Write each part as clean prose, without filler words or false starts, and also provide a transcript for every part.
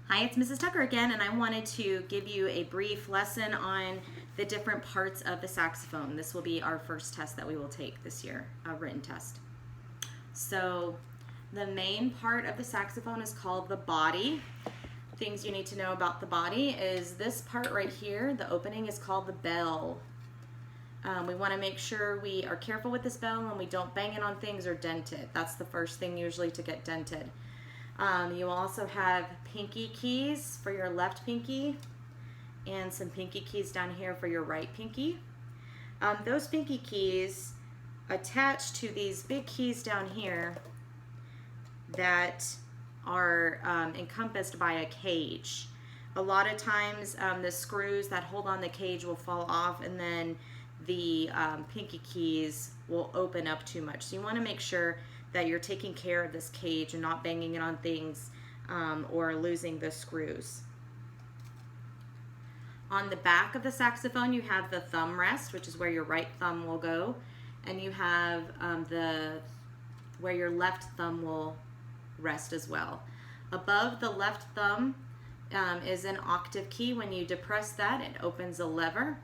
Hi, it's Mrs. Tucker again, and I wanted to give you a brief lesson on the different parts of the saxophone. This will be our first test that we will take this year, a written test. So the main part of the saxophone is called the body. Things you need to know about the body is this part right here, the opening, is called the bell. We want to make sure we are careful with this bell and we don't bang it on things or dent it. That's the first thing usually to get dented. You also have pinky keys for your left pinky and some pinky keys down here for your right pinky. Those pinky keys attach to these big keys down here that are encompassed by a cage. A lot of times the screws that hold on the cage will fall off and then the pinky keys will open up too much. So you want to make sure that you're taking care of this cage and not banging it on things or losing the screws. On the back of the saxophone you have the thumb rest, which is where your right thumb will go, and you have where your left thumb will rest as well. Above the left thumb is an octave key. When you depress that, it opens a lever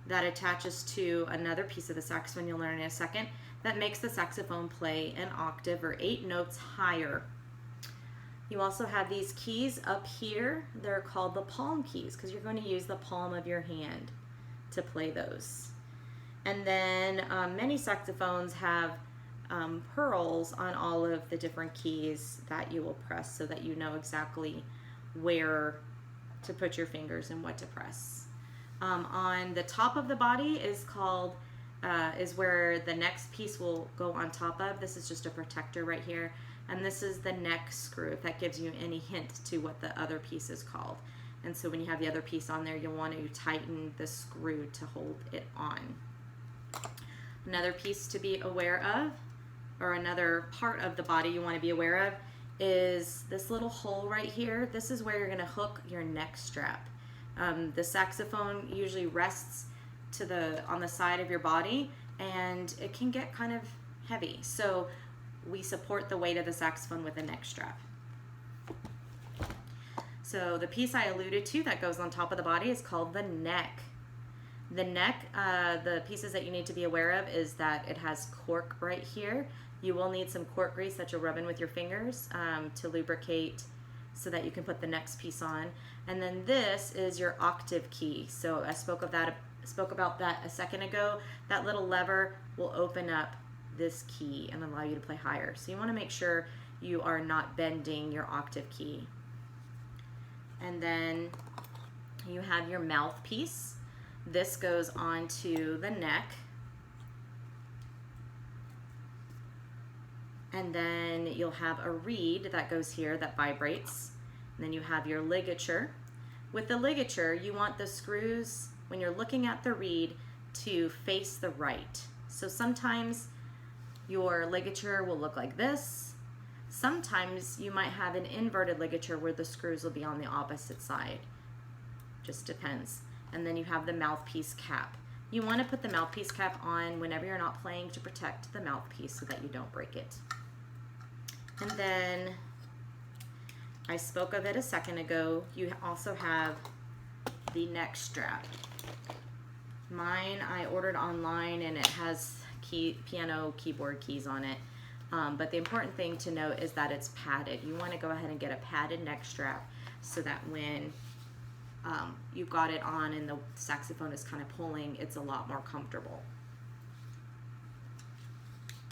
that attaches to another piece of the saxophone you'll learn in a second that makes the saxophone play an octave or 8 notes higher. You also have these keys up here. They're called the palm keys because you're going to use the palm of your hand to play those. And then many saxophones have pearls on all of the different keys that you will press so that you know exactly where to put your fingers and what to press. On the top of the body is called is where the next piece will go on top of. This is just a protector right here, and this is the neck screw, if that gives you any hint to what the other piece is called. And so when you have the other piece on there, you'll want to tighten the screw to hold it on. Another piece to be aware of, or another part of the body you want to be aware of, is this little hole right here. This is where you're going to hook your neck strap. The saxophone usually rests on the side of your body, and it can get kind of heavy. So we support the weight of the saxophone with a neck strap. So the piece I alluded to that goes on top of the body is called the neck. The neck, the pieces that you need to be aware of is that it has cork right here. You will need some cork grease that you'll rub in with your fingers to lubricate so that you can put the next piece on. And then this is your octave key. So I spoke about that a second ago. That little lever will open up this key and allow you to play higher. So you want to make sure you are not bending your octave key. And then you have your mouthpiece. This goes onto the neck. And then you'll have a reed that goes here that vibrates. And then you have your ligature. With the ligature, you want the screws, when you're looking at the reed, to face the right. So sometimes your ligature will look like this. Sometimes you might have an inverted ligature where the screws will be on the opposite side. Just depends. And then you have the mouthpiece cap. You want to put the mouthpiece cap on whenever you're not playing to protect the mouthpiece so that you don't break it. And then I spoke of it a second ago. You also have the neck strap. Mine I ordered online and it has piano keyboard keys on it. But the important thing to note is that it's padded. You want to go ahead and get a padded neck strap so that when you've got it on and the saxophone is kind of pulling, it's a lot more comfortable.